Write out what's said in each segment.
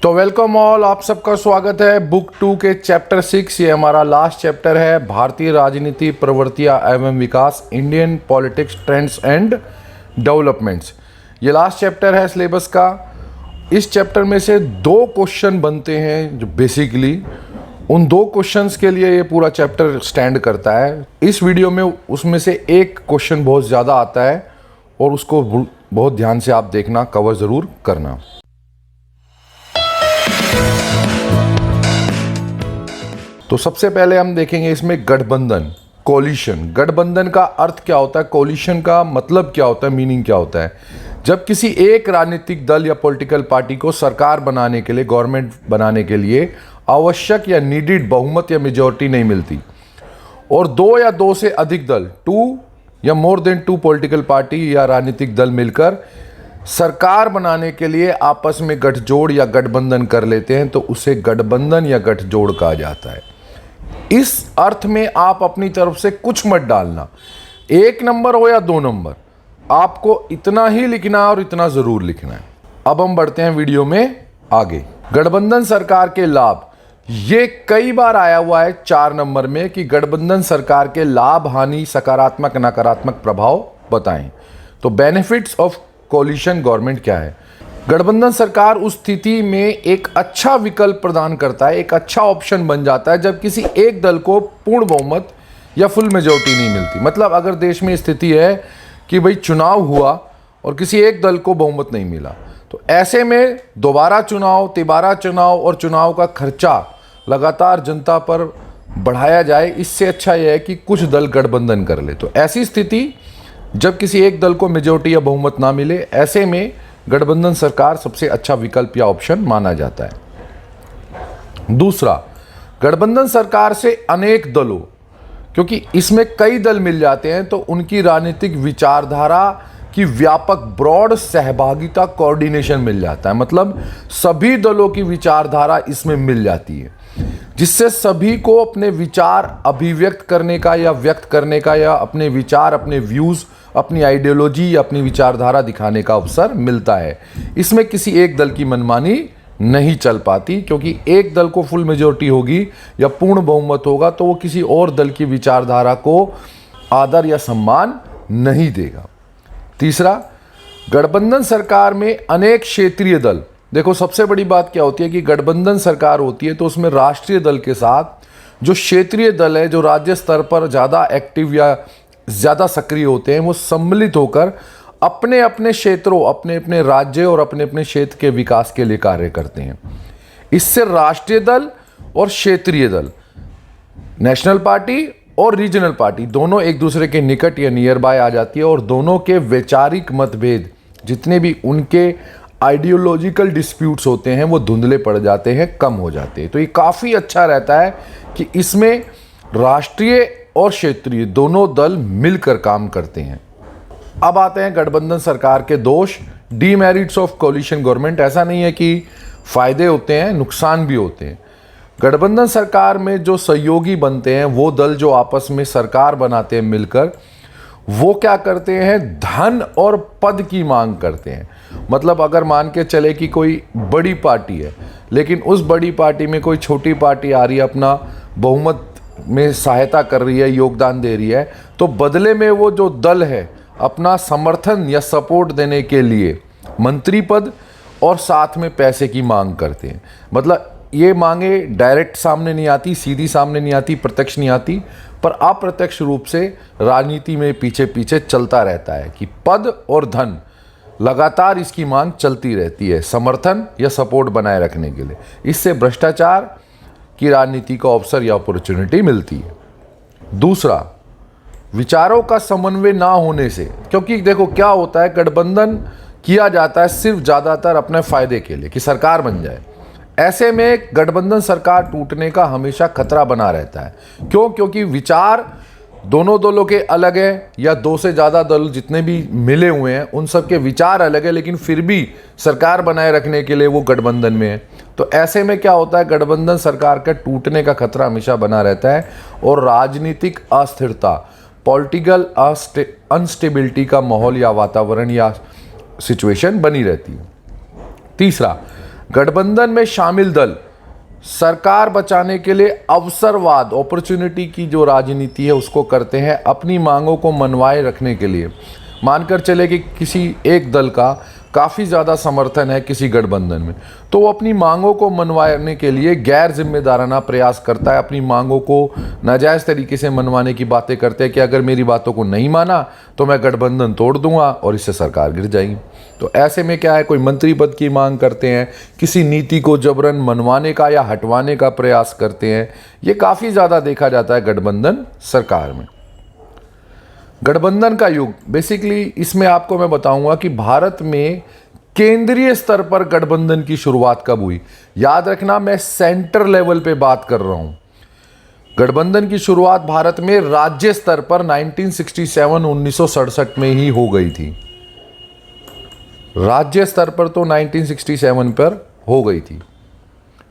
तो welcome all, आप सबका स्वागत है बुक 2 के चैप्टर 6। ये हमारा लास्ट चैप्टर है, भारतीय राजनीति प्रवृत्तियां एवं विकास, Indian politics trends and developments. ये लास्ट चैप्टर है सिलेबस का। इस चैप्टर में से 2 क्वेश्चन बनते हैं जो बेसिकली उन 2 क्वेश्चंस के लिए ये पूरा चैप्टर स्टैंड करता है। इस वीडियो में उसमें से एक क्वेश्चन बहुत ज़्यादा आता है और उसको बहुत ध्यान से आप देखना, कवर ज़रूर करना। तो सबसे पहले हम देखेंगे इसमें गठबंधन, कोलिशन। गठबंधन का अर्थ क्या होता है, कोलिशन का मतलब क्या होता है, मीनिंग क्या होता है। जब किसी एक राजनीतिक दल या पॉलिटिकल पार्टी को सरकार बनाने के लिए, गवर्नमेंट बनाने के लिए आवश्यक या नीडेड बहुमत या मेजॉरिटी नहीं मिलती और 2 या 2 से अधिक दल, 2 या मोर देन 2 पॉलिटिकल पार्टी या राजनीतिक दल मिलकर सरकार बनाने के लिए आपस में गठजोड़ या गठबंधन कर लेते हैं तो उसे गठबंधन या गठजोड़ कहा जाता है। इस अर्थ में आप अपनी तरफ से कुछ मत डालना, 1 नंबर हो या 2 नंबर, आपको इतना ही लिखना है और इतना जरूर लिखना है। अब हम बढ़ते हैं वीडियो में आगे। गठबंधन सरकार के लाभ, ये कई बार आया हुआ है 4 नंबर में कि गठबंधन सरकार के लाभ, हानि, सकारात्मक नकारात्मक प्रभाव बताएं। तो बेनिफिट्स ऑफ कोलिशन गवर्नमेंट क्या है। गठबंधन सरकार उस स्थिति में एक अच्छा विकल्प प्रदान करता है, एक अच्छा ऑप्शन बन जाता है जब किसी एक दल को पूर्ण बहुमत या फुल मेजॉरिटी नहीं मिलती। मतलब अगर देश में स्थिति है कि भाई चुनाव हुआ और किसी एक दल को बहुमत नहीं मिला, तो ऐसे में दोबारा चुनाव, तिबारा चुनाव और चुनाव का खर्चा लगातार जनता पर बढ़ाया जाए, इससे अच्छा यह है कि कुछ दल गठबंधन कर ले। तो ऐसी स्थिति जब किसी एक दल को मेजॉरिटी या बहुमत ना मिले, ऐसे में गठबंधन सरकार सबसे अच्छा विकल्प या ऑप्शन माना जाता है। दूसरा, गठबंधन सरकार से अनेक दलों, क्योंकि इसमें कई दल मिल जाते हैं तो उनकी राजनीतिक विचारधारा की व्यापक ब्रॉड सहभागिता, कोऑर्डिनेशन मिल जाता है। मतलब सभी दलों की विचारधारा इसमें मिल जाती है, जिससे सभी को अपने विचार अभिव्यक्त करने का या व्यक्त करने का या अपने विचार, अपने व्यूज, अपनी आइडियोलॉजी या अपनी विचारधारा दिखाने का अवसर मिलता है। इसमें किसी एक दल की मनमानी नहीं चल पाती, क्योंकि एक दल को फुल मेजॉरिटी होगी या पूर्ण बहुमत होगा तो वो किसी और दल की विचारधारा को आदर या सम्मान नहीं देगा। तीसरा, गठबंधन सरकार में अनेक क्षेत्रीय दल। देखो सबसे बड़ी बात क्या होती है कि गठबंधन सरकार होती है तो उसमें राष्ट्रीय दल के साथ जो क्षेत्रीय दल है, जो राज्य स्तर पर ज़्यादा एक्टिव या ज़्यादा सक्रिय होते हैं, वो सम्मिलित होकर अपने अपने क्षेत्रों, अपने अपने राज्य और अपने अपने क्षेत्र के विकास के लिए कार्य करते हैं। इससे राष्ट्रीय दल और क्षेत्रीय दल, नेशनल पार्टी और रीजनल पार्टी, दोनों एक दूसरे के निकट या नियर बाय आ जाती है और दोनों के वैचारिक मतभेद, जितने भी उनके आइडियोलॉजिकल डिस्प्यूट्स होते हैं, वो धुंधले पड़ जाते हैं, कम हो जाते हैं। तो ये काफ़ी अच्छा रहता है कि इसमें राष्ट्रीय और क्षेत्रीय दोनों दल मिलकर काम करते हैं। अब आते हैं गठबंधन सरकार के दोष, डीमेरिट्स ऑफ कोलिशन गवर्नमेंट। ऐसा नहीं है कि फायदे होते हैं, नुकसान भी होते हैं। गठबंधन सरकार में जो सहयोगी बनते हैं, वो दल जो आपस में सरकार बनाते हैं मिलकर, वो क्या करते हैं, धन और पद की मांग करते हैं। मतलब अगर मान के चले कि कोई बड़ी पार्टी है, लेकिन उस बड़ी पार्टी में कोई छोटी पार्टी आ रही है, अपना बहुमत में सहायता कर रही है, योगदान दे रही है, तो बदले में वो जो दल है अपना समर्थन या सपोर्ट देने के लिए मंत्री पद और साथ में पैसे की मांग करते हैं। मतलब ये मांगे डायरेक्ट सामने नहीं आती, सीधी सामने नहीं आती, प्रत्यक्ष नहीं आती, पर अप्रत्यक्ष रूप से राजनीति में पीछे पीछे चलता रहता है कि पद और धन, लगातार इसकी मांग चलती रहती है समर्थन या सपोर्ट बनाए रखने के लिए। इससे भ्रष्टाचार की राजनीति का अवसर या अपॉर्चुनिटी मिलती है। दूसरा, विचारों का समन्वय ना होने से, क्योंकि देखो क्या होता है, गठबंधन किया जाता है सिर्फ ज़्यादातर अपने फायदे के लिए कि सरकार बन जाए। ऐसे में गठबंधन सरकार टूटने का हमेशा खतरा बना रहता है। क्यों? क्योंकि विचार दोनों दलों के अलग है, या 2 से ज़्यादा दल जितने भी मिले हुए हैं उन सब के विचार अलग है, लेकिन फिर भी सरकार बनाए रखने के लिए वो गठबंधन में है। तो ऐसे में क्या होता है, गठबंधन सरकार का टूटने का खतरा हमेशा बना रहता है और राजनीतिक अस्थिरता, पॉलिटिकल अनस्टेबिलिटी का माहौल या वातावरण या सिचुएशन बनी रहती है। तीसरा, गठबंधन में शामिल दल सरकार बचाने के लिए अवसरवाद, अपॉर्चुनिटी की जो राजनीति है उसको करते हैं अपनी मांगों को मनवाए रखने के लिए। मानकर चले कि किसी एक दल का काफ़ी ज़्यादा समर्थन है किसी गठबंधन में, तो वो अपनी मांगों को मनवाने के लिए गैर जिम्मेदाराना प्रयास करता है, अपनी मांगों को नाजायज़ तरीके से मनवाने की बातें करते हैं कि अगर मेरी बातों को नहीं माना तो मैं गठबंधन तोड़ दूंगा और इससे सरकार गिर जाएगी। तो ऐसे में क्या है, कोई मंत्री पद की मांग करते हैं, किसी नीति को जबरन मनवाने का या हटवाने का प्रयास करते हैं। ये काफ़ी ज़्यादा देखा जाता है गठबंधन सरकार में। गठबंधन का युग, बेसिकली इसमें आपको मैं बताऊंगा कि भारत में केंद्रीय स्तर पर गठबंधन की शुरुआत कब हुई। याद रखना, मैं सेंटर लेवल पे बात कर रहा हूं। गठबंधन की शुरुआत भारत में राज्य स्तर पर 1967 में ही हो गई थी। राज्य स्तर पर तो 1967 पर हो गई थी,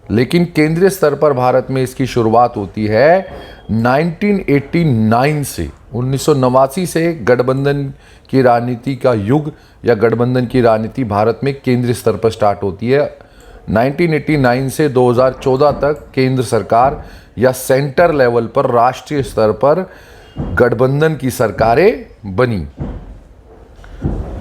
लेकिन केंद्रीय स्तर पर भारत में इसकी शुरुआत होती है 1989 से। 1989 से गठबंधन की राजनीति का युग या गठबंधन की राजनीति भारत में केंद्रीय स्तर पर स्टार्ट होती है। 1989 से 2014 तक केंद्र सरकार या सेंटर लेवल पर, राष्ट्रीय स्तर पर गठबंधन की सरकारें बनी।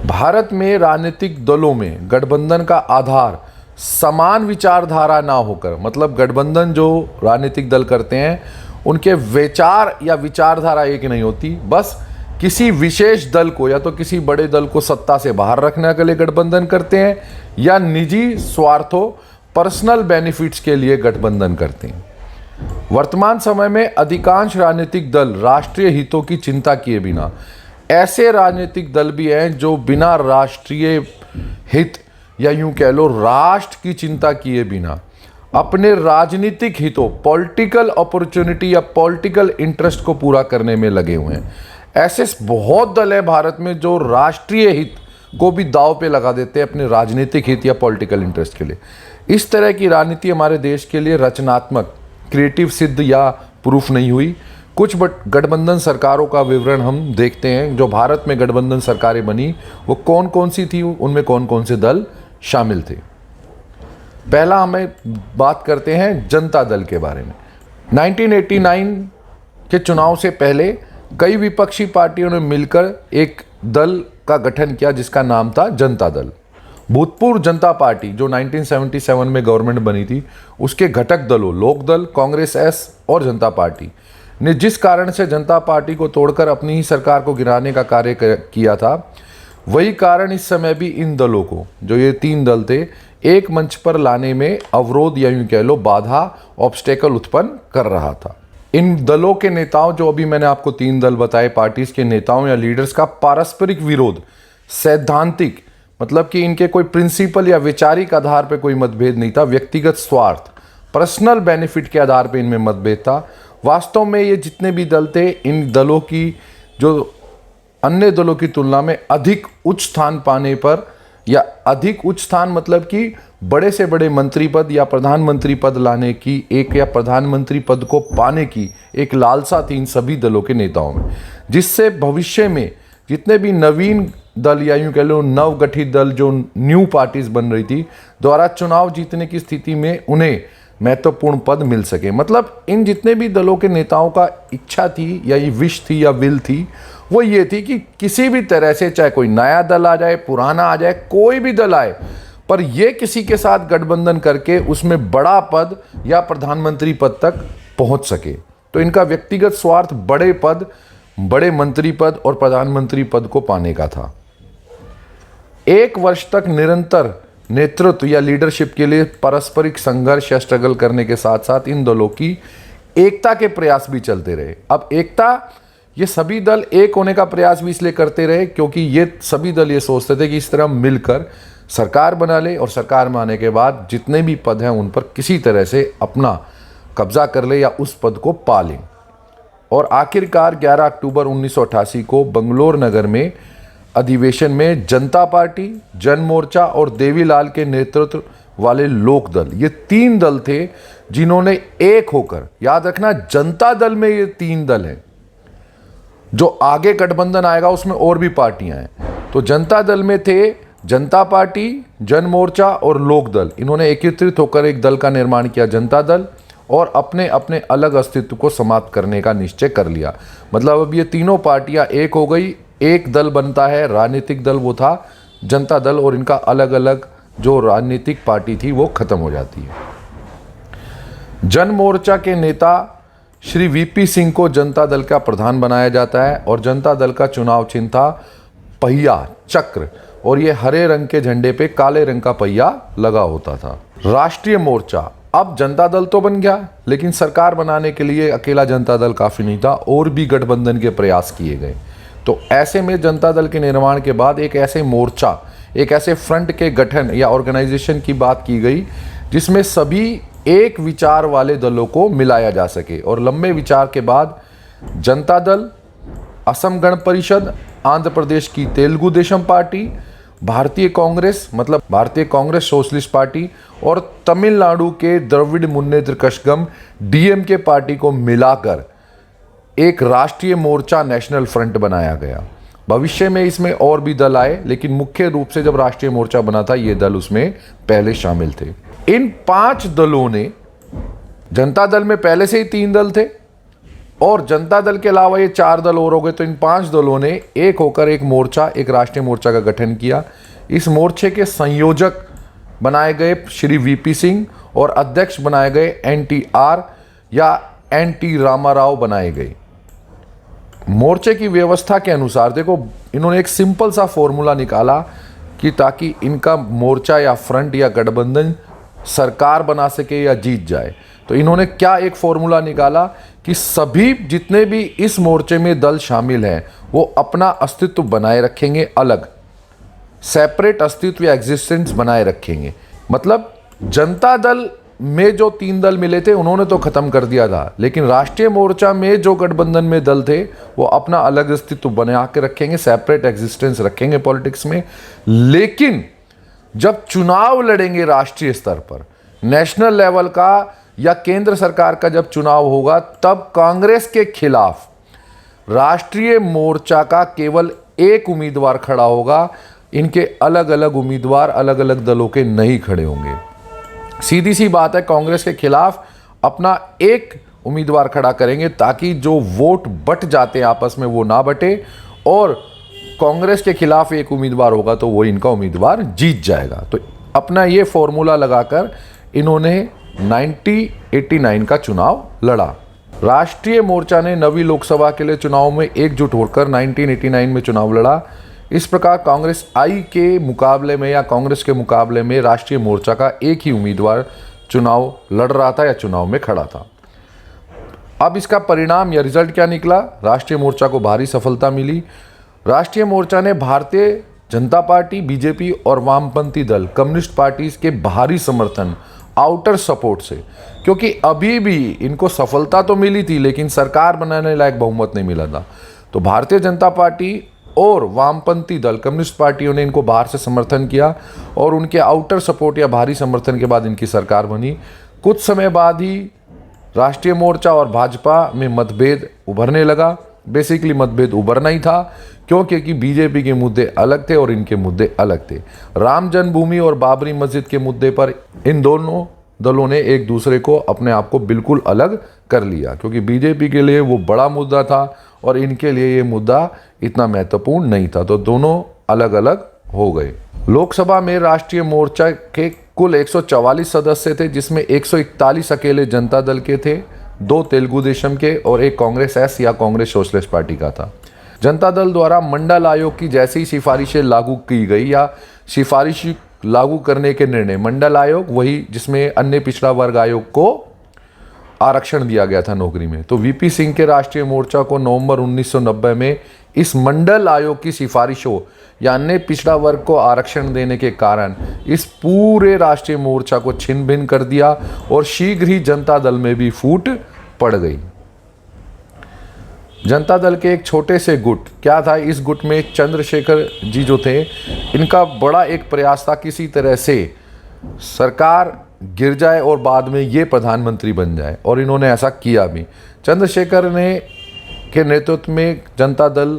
भारत में राजनीतिक दलों में गठबंधन का आधार समान विचारधारा ना होकर, मतलब गठबंधन जो राजनीतिक दल करते हैं उनके विचार या विचारधारा एक नहीं होती, बस किसी विशेष दल को या तो किसी बड़े दल को सत्ता से बाहर रखने के लिए गठबंधन करते हैं या निजी स्वार्थों, पर्सनल बेनिफिट्स के लिए गठबंधन करते हैं। वर्तमान समय में अधिकांश राजनीतिक दल राष्ट्रीय हितों की चिंता किए बिना, ऐसे राजनीतिक दल भी हैं जो बिना राष्ट्रीय हित या यूं कह लो राष्ट्र की चिंता किए बिना अपने राजनीतिक हितों, पॉलिटिकल अपॉर्चुनिटी या पॉलिटिकल इंटरेस्ट को पूरा करने में लगे हुए हैं। ऐसे बहुत दल हैं भारत में जो राष्ट्रीय हित को भी दांव पे लगा देते हैं अपने राजनीतिक हित या पॉलिटिकल इंटरेस्ट के लिए। इस तरह की राजनीति हमारे देश के लिए रचनात्मक, क्रिएटिव सिद्ध या प्रूफ नहीं हुई। कुछ गठबंधन सरकारों का विवरण हम देखते हैं। जो भारत में गठबंधन सरकारें बनी वो कौन कौन सी थी, उनमें कौन कौन से दल शामिल थे। पहला हमें बात करते हैं जनता दल के बारे में। 1989 के चुनाव से पहले कई विपक्षी पार्टियों ने मिलकर एक दल का गठन किया जिसका नाम था जनता दल। भूतपूर्व जनता पार्टी जो 1977 में गवर्नमेंट बनी थी, उसके घटक दलों लोकदल, कांग्रेस एस और जनता पार्टी ने जिस कारण से जनता पार्टी को तोड़कर अपनी ही सरकार को गिराने का कार्य किया था, वही कारण इस समय भी इन दलों को, जो ये तीन दल थे, एक मंच पर लाने में अवरोध या यूं कह लो बाधा, ऑब्स्टेकल उत्पन्न कर रहा था। इन दलों के नेताओं, जो अभी मैंने आपको तीन दल बताए, पार्टीज के नेताओं या लीडर्स का पारस्परिक विरोध, सैद्धांतिक मतलब कि इनके कोई प्रिंसिपल या वैचारिक आधार पर कोई मतभेद नहीं था, व्यक्तिगत स्वार्थ, पर्सनल बेनिफिट के आधार पर इनमें मतभेद था। वास्तव में ये जितने भी दल थे, इन दलों की जो अन्य दलों की तुलना में अधिक उच्च स्थान पाने पर, या अधिक उच्च स्थान मतलब कि बड़े से बड़े मंत्री पद या प्रधानमंत्री पद लाने की एक, या प्रधानमंत्री पद को पाने की एक लालसा थी इन सभी दलों के नेताओं में, जिससे भविष्य में जितने भी नवीन दल या यूं कह लो नवगठित दल, जो न्यू पार्टीज बन रही थी, द्वारा चुनाव जीतने की स्थिति में उन्हें महत्वपूर्ण पद मिल सके। मतलब इन जितने भी दलों के नेताओं का इच्छा थी या ये विश थी या विल थी, वो ये थी कि किसी भी तरह से, चाहे कोई नया दल आ जाए, पुराना आ जाए, कोई भी दल आए, पर ये किसी के साथ गठबंधन करके उसमें बड़ा पद या प्रधानमंत्री पद तक पहुंच सके। तो इनका व्यक्तिगत स्वार्थ बड़े पद, बड़े मंत्री पद और प्रधानमंत्री पद को पाने का था। एक वर्ष तक निरंतर नेतृत्व या लीडरशिप के लिए पारस्परिक संघर्ष या स्ट्रगल करने के साथ साथ इन दलों की एकता के प्रयास भी चलते रहे। अब एकता, ये सभी दल एक होने का प्रयास भी इसलिए करते रहे क्योंकि ये सभी दल ये सोचते थे कि इस तरह मिलकर सरकार बना ले और सरकार में आने के बाद जितने भी पद हैं उन पर किसी तरह से अपना कब्जा कर ले या उस पद को पा लें। और आखिरकार 11 अक्टूबर 1988 को बंगलोर नगर में अधिवेशन में जनता पार्टी, जन मोर्चा और देवीलाल के नेतृत्व वाले लोक दल, ये तीन दल थे जिन्होंने एक होकर, याद रखना जनता दल में ये तीन दल हैं, जो आगे गठबंधन आएगा उसमें और भी पार्टियां हैं। तो जनता दल में थे जनता पार्टी, जन मोर्चा और लोक दल, इन्होंने एकत्रित होकर एक दल का निर्माण किया, जनता दल, और अपने अपने अलग अस्तित्व को समाप्त करने का निश्चय कर लिया। मतलब अब ये तीनों पार्टियां एक हो गई, एक दल बनता है, राजनीतिक दल वो था जनता दल, और इनका अलग अलग जो राजनीतिक पार्टी थी वो खत्म हो जाती है। जन मोर्चा के नेता श्री वीपी सिंह को जनता दल का प्रधान बनाया जाता है, और जनता दल का चुनाव चिन्ह था पहिया चक्र, और ये हरे रंग के झंडे पे काले रंग का पहिया लगा होता था। राष्ट्रीय मोर्चा, अब जनता दल तो बन गया, लेकिन सरकार बनाने के लिए अकेला जनता दल काफ़ी नहीं था, और भी गठबंधन के प्रयास किए गए। तो ऐसे में जनता दल के निर्माण के बाद एक ऐसे मोर्चा, एक ऐसे फ्रंट के गठन या ऑर्गेनाइजेशन की बात की गई जिसमें सभी एक विचार वाले दलों को मिलाया जा सके। और लंबे विचार के बाद जनता दल, असम गण परिषद, आंध्र प्रदेश की तेलुगु देशम पार्टी, भारतीय कांग्रेस मतलब भारतीय कांग्रेस सोशलिस्ट पार्टी, और तमिलनाडु के द्रविड़ मुन्नेत्र कषगम डीएमके पार्टी को मिलाकर एक राष्ट्रीय मोर्चा नेशनल फ्रंट बनाया गया। भविष्य में इसमें और भी दल आए, लेकिन मुख्य रूप से जब राष्ट्रीय मोर्चा बना था ये दल उसमें पहले शामिल थे। इन 5 दलों ने, जनता दल में पहले से ही 3 दल थे, और जनता दल के अलावा ये 4 दल और हो गए, तो इन 5 दलों ने एक होकर एक मोर्चा, एक राष्ट्रीय मोर्चा का गठन किया। इस मोर्चे के संयोजक बनाए गए श्री वीपी सिंह, और अध्यक्ष बनाए गए NTR या NT रामाराव बनाए गए। मोर्चे की व्यवस्था के अनुसार देखो, इन्होंने एक सिंपल सा फॉर्मूला निकाला कि ताकि इनका मोर्चा या फ्रंट या गठबंधन सरकार बना सके या जीत जाए। तो इन्होंने क्या एक फॉर्मूला निकाला कि सभी जितने भी इस मोर्चे में दल शामिल हैं वो अपना अस्तित्व बनाए रखेंगे, अलग सेपरेट अस्तित्व या एग्जिस्टेंस बनाए रखेंगे। मतलब जनता दल में जो 3 दल मिले थे उन्होंने तो खत्म कर दिया था, लेकिन राष्ट्रीय मोर्चा में जो गठबंधन में दल थे वो अपना अलग अस्तित्व बना के रखेंगे, सेपरेट एग्जिस्टेंस रखेंगे पॉलिटिक्स में। लेकिन जब चुनाव लड़ेंगे राष्ट्रीय स्तर पर, नेशनल लेवल का या केंद्र सरकार का जब चुनाव होगा, तब कांग्रेस के खिलाफ राष्ट्रीय मोर्चा का केवल एक उम्मीदवार खड़ा होगा, इनके अलग अलग उम्मीदवार अलग अलग दलों के नहीं खड़े होंगे। सीधी सी बात है, कांग्रेस के खिलाफ अपना एक उम्मीदवार खड़ा करेंगे ताकि जो वोट बट जाते हैं आपस में वो ना बटे, और कांग्रेस के खिलाफ एक उम्मीदवार होगा तो वो इनका उम्मीदवार जीत जाएगा। तो अपना ये फॉर्मूला लगाकर इन्होंने 1989 का चुनाव लड़ा। राष्ट्रीय मोर्चा ने नवी लोकसभा के लिए चुनाव में एकजुट होकर 1989 में चुनाव लड़ा। इस प्रकार कांग्रेस आई के मुकाबले में या कांग्रेस के मुकाबले में राष्ट्रीय मोर्चा का एक ही उम्मीदवार चुनाव लड़ रहा था या चुनाव में खड़ा था। अब इसका परिणाम या रिजल्ट क्या निकला? राष्ट्रीय मोर्चा को भारी सफलता मिली। राष्ट्रीय मोर्चा ने भारतीय जनता पार्टी, बीजेपी और वामपंथी दल कम्युनिस्ट पार्टीज के भारी समर्थन, आउटर सपोर्ट से, क्योंकि अभी भी इनको सफलता तो मिली थी लेकिन सरकार बनाने लायक बहुमत नहीं मिला था, तो भारतीय जनता पार्टी और वामपंथी दल कम्युनिस्ट पार्टियों ने इनको बाहर से समर्थन किया, और उनके आउटर सपोर्ट या भारी समर्थन के बाद इनकी सरकार बनी। कुछ समय बाद ही राष्ट्रीय मोर्चा और भाजपा में मतभेद उभरने लगा। बेसिकली मतभेद उभरना ही था, क्योंकि बीजेपी के मुद्दे अलग थे और इनके मुद्दे अलग थे। राम जन्मभूमि और बाबरी मस्जिद के मुद्दे पर इन दोनों दलों ने एक दूसरे को अपने आप को बिल्कुल अलग कर लिया, क्योंकि बीजेपी के लिए वो बड़ा मुद्दा था और इनके लिए ये मुद्दा इतना महत्वपूर्ण नहीं था, तो दोनों अलग अलग हो गए। लोकसभा में राष्ट्रीय मोर्चा के कुल 144 सदस्य थे, जिसमें 141 अकेले जनता दल के थे, 2 तेलुगु देशम के और एक कांग्रेस एस या कांग्रेस सोशलिस्ट पार्टी का था। जनता दल द्वारा मंडल आयोग की जैसी सिफारिशें लागू की गई या सिफारिश लागू करने के निर्णय, मंडल आयोग वही जिसमें अन्य पिछड़ा वर्ग आयोग को आरक्षण दिया गया था नौकरी में, तो वीपी सिंह के राष्ट्रीय मोर्चा को नवंबर 1990 में इस मंडल आयोग की सिफारिशों या अन्य पिछड़ा वर्ग को आरक्षण देने के कारण इस पूरे राष्ट्रीय मोर्चा को छिन्न भिन्न कर दिया और शीघ्र ही जनता दल में भी फूट पड़ गई। जनता दल के एक छोटे से गुट क्या था, इस गुट में चंद्रशेखर जी जो थे, इनका बड़ा एक प्रयास था किसी तरह से सरकार गिर जाए और बाद में ये प्रधानमंत्री बन जाए, और इन्होंने ऐसा किया भी। चंद्रशेखर ने के नेतृत्व में जनता दल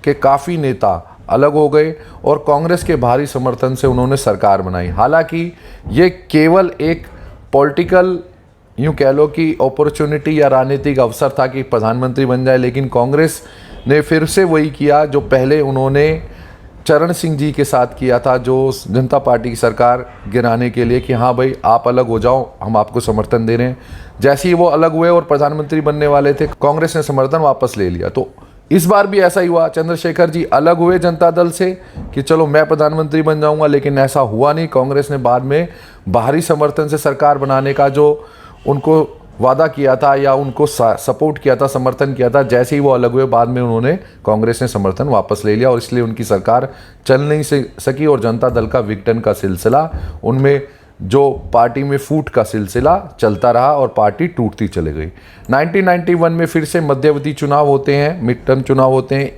के काफ़ी नेता अलग हो गए और कांग्रेस के भारी समर्थन से उन्होंने सरकार बनाई। हालांकि ये केवल एक पॉलिटिकल, यूँ कह लो कि अपॉर्चुनिटी या राजनीतिक अवसर था कि प्रधानमंत्री बन जाए, लेकिन कांग्रेस ने फिर से वही किया जो पहले उन्होंने चरण सिंह जी के साथ किया था, जो जनता पार्टी की सरकार गिराने के लिए, कि हाँ भाई आप अलग हो जाओ, हम आपको समर्थन दे रहे हैं। जैसे ही वो अलग हुए और प्रधानमंत्री बनने वाले थे, कांग्रेस ने समर्थन वापस ले लिया। तो इस बार भी ऐसा ही हुआ, चंद्रशेखर जी अलग हुए जनता दल से कि चलो मैं प्रधानमंत्री बन जाऊंगा, लेकिन ऐसा हुआ नहीं। कांग्रेस ने बाद में बाहरी समर्थन से सरकार बनाने का जो उनको वादा किया था या उनको सपोर्ट किया था, समर्थन किया था, जैसे ही वो अलग हुए बाद में उन्होंने, कांग्रेस ने समर्थन वापस ले लिया और इसलिए उनकी सरकार चल नहीं सकी और जनता दल का विघटन का सिलसिला, उनमें जो पार्टी में फूट का सिलसिला चलता रहा और पार्टी टूटती चली गई। 1991 में फिर से मध्यावधि चुनाव होते हैं, मिड टर्म चुनाव होते हैं,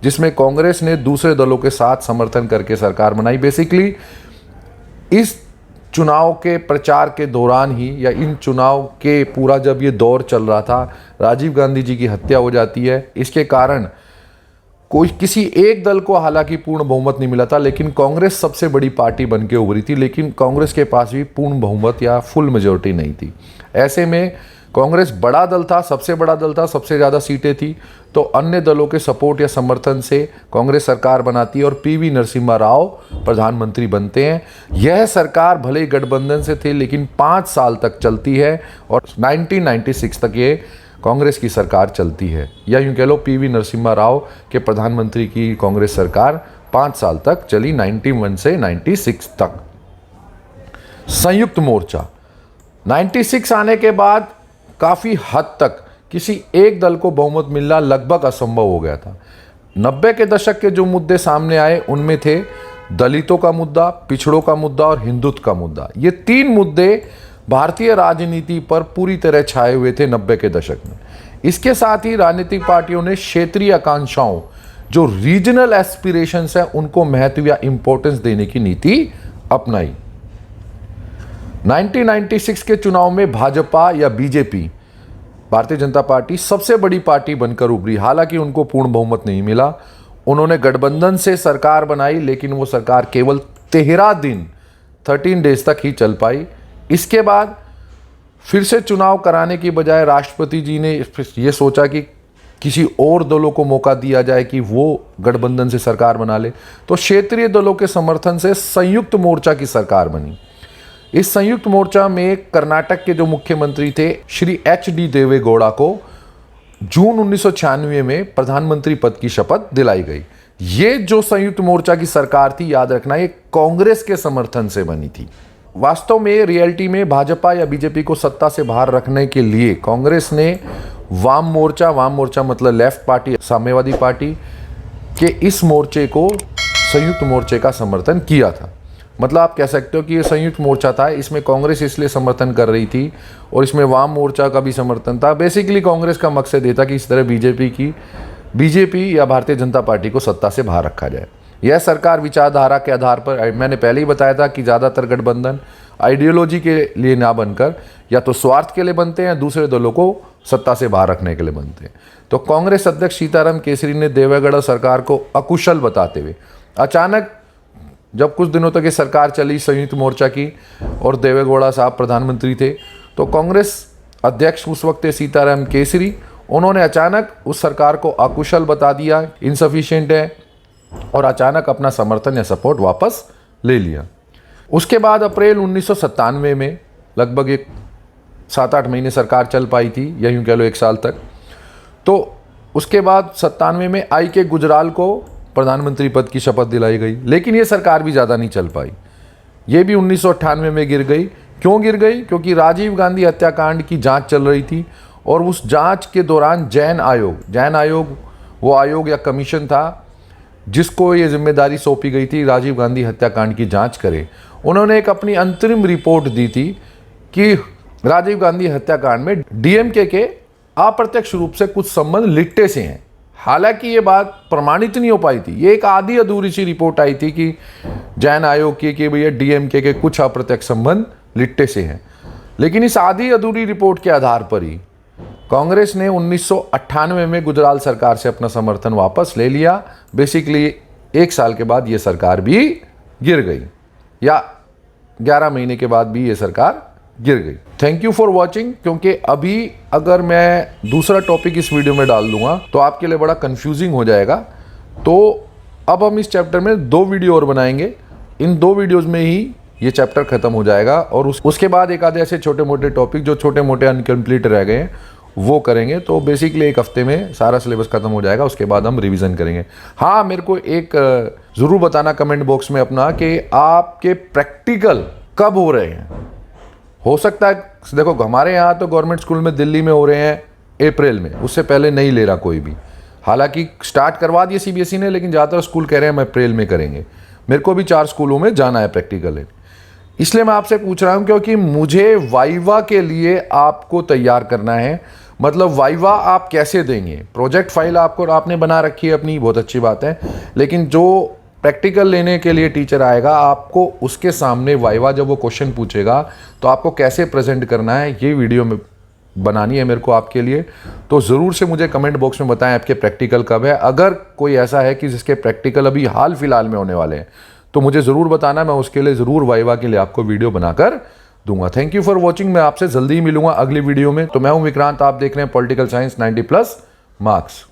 जिसमें कांग्रेस ने दूसरे दलों के साथ समर्थन करके सरकार बनाई। बेसिकली इस चुनाव के प्रचार के दौरान ही या इन चुनाव के पूरा जब ये दौर चल रहा था, राजीव गांधी जी की हत्या हो जाती है। इसके कारण कोई किसी एक दल को हालांकि पूर्ण बहुमत नहीं मिला था, लेकिन कांग्रेस सबसे बड़ी पार्टी बन के उभरी थी, लेकिन कांग्रेस के पास भी पूर्ण बहुमत या फुल मेजोरिटी नहीं थी। ऐसे में कांग्रेस बड़ा दल था, सबसे बड़ा दल था, सबसे ज़्यादा सीटें थी, तो अन्य दलों के सपोर्ट या समर्थन से कांग्रेस सरकार बनाती है और पीवी नरसिम्हा राव प्रधानमंत्री बनते हैं। यह सरकार भले ही गठबंधन से थी, लेकिन 5 साल तक चलती है और 1996 तक ये कांग्रेस की सरकार चलती है, या यूँ कह लो पीवी नरसिम्हा राव के प्रधानमंत्री की कांग्रेस सरकार 5 साल तक चली, 91 से 96 तक। संयुक्त मोर्चा 96 आने के बाद काफ़ी हद तक किसी एक दल को बहुमत मिलना लगभग असंभव हो गया था। 90 के दशक के जो मुद्दे सामने आए उनमें थे दलितों का मुद्दा, पिछड़ों का मुद्दा और हिंदुत्व का मुद्दा। ये 3 मुद्दे भारतीय राजनीति पर पूरी तरह छाए हुए थे 90 के दशक में। इसके साथ ही राजनीतिक पार्टियों ने क्षेत्रीय आकांक्षाओं, जो रीजनल एस्पिरेशंस हैं, उनको महत्व या इंपॉर्टेंस देने की नीति अपनाई। 1996 के चुनाव में भाजपा या बीजेपी, भारतीय जनता पार्टी, सबसे बड़ी पार्टी बनकर उभरी। हालांकि उनको पूर्ण बहुमत नहीं मिला, उन्होंने गठबंधन से सरकार बनाई, लेकिन वो सरकार केवल 13 डेज तक ही चल पाई। इसके बाद फिर से चुनाव कराने की बजाय राष्ट्रपति जी ने ये सोचा कि किसी और दलों को मौका दिया जाए कि वो गठबंधन से सरकार बना ले, तो क्षेत्रीय दलों के समर्थन से संयुक्त मोर्चा की सरकार बनी। इस संयुक्त मोर्चा में कर्नाटक के जो मुख्यमंत्री थे श्री HD देवेगौड़ा को जून 1996 में प्रधानमंत्री पद की शपथ दिलाई गई। ये जो संयुक्त मोर्चा की सरकार थी, याद रखना, ये कांग्रेस के समर्थन से बनी थी। वास्तव में रियलिटी में भाजपा या बीजेपी को सत्ता से बाहर रखने के लिए कांग्रेस ने वाम मोर्चा मतलब लेफ्ट पार्टी, साम्यवादी पार्टी के इस मोर्चे को, संयुक्त मोर्चे का समर्थन किया था। मतलब आप कह सकते हो कि ये संयुक्त मोर्चा था, इसमें कांग्रेस इसलिए समर्थन कर रही थी और इसमें वाम मोर्चा का भी समर्थन था। बेसिकली कांग्रेस का मकसद ये था कि इस तरह बीजेपी या भारतीय जनता पार्टी को सत्ता से बाहर रखा जाए। यह सरकार विचारधारा के आधार पर, मैंने पहले ही बताया था कि ज़्यादातर गठबंधन आइडियोलॉजी के लिए ना बनकर या तो स्वार्थ के लिए बनते हैं, दूसरे दलों को सत्ता से बाहर रखने के लिए बनते हैं। तो कांग्रेस अध्यक्ष सीताराम केसरी ने देवेगौड़ा सरकार को अकुशल बताते हुए, अचानक जब कुछ दिनों तक ये सरकार चली संयुक्त मोर्चा की और देवेगौड़ा साहब प्रधानमंत्री थे, तो कांग्रेस अध्यक्ष उस वक्त सीताराम केसरी, उन्होंने अचानक उस सरकार को अकुशल बता दिया, इनसफिशिएंट है, और अचानक अपना समर्थन या सपोर्ट वापस ले लिया। उसके बाद अप्रैल 1997 में लगभग एक 7-8 महीने सरकार चल पाई थी, या यूँ कह लो 1 साल तक। तो उसके बाद 97 में IK गुजराल को प्रधानमंत्री पद की शपथ दिलाई गई, लेकिन ये सरकार भी ज़्यादा नहीं चल पाई। ये भी 1998 में गिर गई। क्यों गिर गई? क्योंकि राजीव गांधी हत्याकांड की जांच चल रही थी और उस जांच के दौरान जैन आयोग वो आयोग या कमीशन था जिसको ये जिम्मेदारी सौंपी गई थी राजीव गांधी हत्याकांड की जांच करे। उन्होंने एक अपनी अंतरिम रिपोर्ट दी थी कि राजीव गांधी हत्याकांड में DMK के अप्रत्यक्ष रूप से कुछ संबंध लिट्टे से हैं। हालांकि ये बात प्रमाणित नहीं हो पाई थी, ये एक आधी अधूरी सी रिपोर्ट आई थी कि जैन आयोग की कि भैया DMK के कुछ अप्रत्यक्ष संबंध लिट्टे से हैं। लेकिन इस आधी अधूरी रिपोर्ट के आधार पर ही कांग्रेस ने 1998 में गुजराल सरकार से अपना समर्थन वापस ले लिया। बेसिकली 1 साल के बाद ये सरकार भी गिर गई, या 11 महीने के बाद भी ये सरकार गिर गई। Thank you for watching. क्योंकि अभी अगर मैं दूसरा टॉपिक इस वीडियो में डाल दूंगा तो आपके लिए बड़ा कंफ्यूजिंग हो जाएगा। तो अब हम इस चैप्टर में 2 वीडियो और बनाएंगे। इन 2 वीडियोस में ही ये चैप्टर खत्म हो जाएगा और उसके बाद एक आधे ऐसे छोटे मोटे टॉपिक जो छोटे मोटे अनकम्प्लीट रह गए हैं वो करेंगे। तो बेसिकली 1 हफ्ते में सारा सिलेबस खत्म हो जाएगा, उसके बाद हम रिवीजन करेंगे। हाँ, मेरे को एक ज़रूर बताना कमेंट बॉक्स में अपना कि आपके प्रैक्टिकल कब हो रहे हैं। हो सकता है, देखो हमारे यहाँ तो गवर्नमेंट स्कूल में दिल्ली में हो रहे हैं अप्रैल में, उससे पहले नहीं ले रहा कोई भी। हालांकि स्टार्ट करवा दिए सीबीएसई ने, लेकिन ज़्यादातर स्कूल कह रहे हैं हम अप्रैल में करेंगे। मेरे को भी 4 स्कूलों में जाना है प्रैक्टिकल, इसलिए मैं आपसे पूछ रहा हूँ क्योंकि मुझे वाइवा के लिए आपको तैयार करना है। मतलब वाइवा आप कैसे देंगे, प्रोजेक्ट फाइल आपने बना रखी है अपनी, बहुत अच्छी बात है, लेकिन जो प्रैक्टिकल लेने के लिए टीचर आएगा आपको उसके सामने वाइवा जब वो क्वेश्चन पूछेगा तो आपको कैसे प्रेजेंट करना है, ये वीडियो में बनानी है मेरे को आपके लिए। तो ज़रूर से मुझे कमेंट बॉक्स में बताएं आपके प्रैक्टिकल कब है। अगर कोई ऐसा है कि जिसके प्रैक्टिकल अभी हाल फिलहाल में होने वाले हैं तो मुझे ज़रूर बताना, मैं उसके लिए ज़रूर वाइवा के लिए आपको वीडियो बनाकर दूंगा। Thank you for watching. मैं आपसे जल्दी ही मिलूंगा अगली वीडियो में। तो मैं हूं विक्रांत, आप देख रहे हैं पॉलिटिकल साइंस 90+ मार्क्स।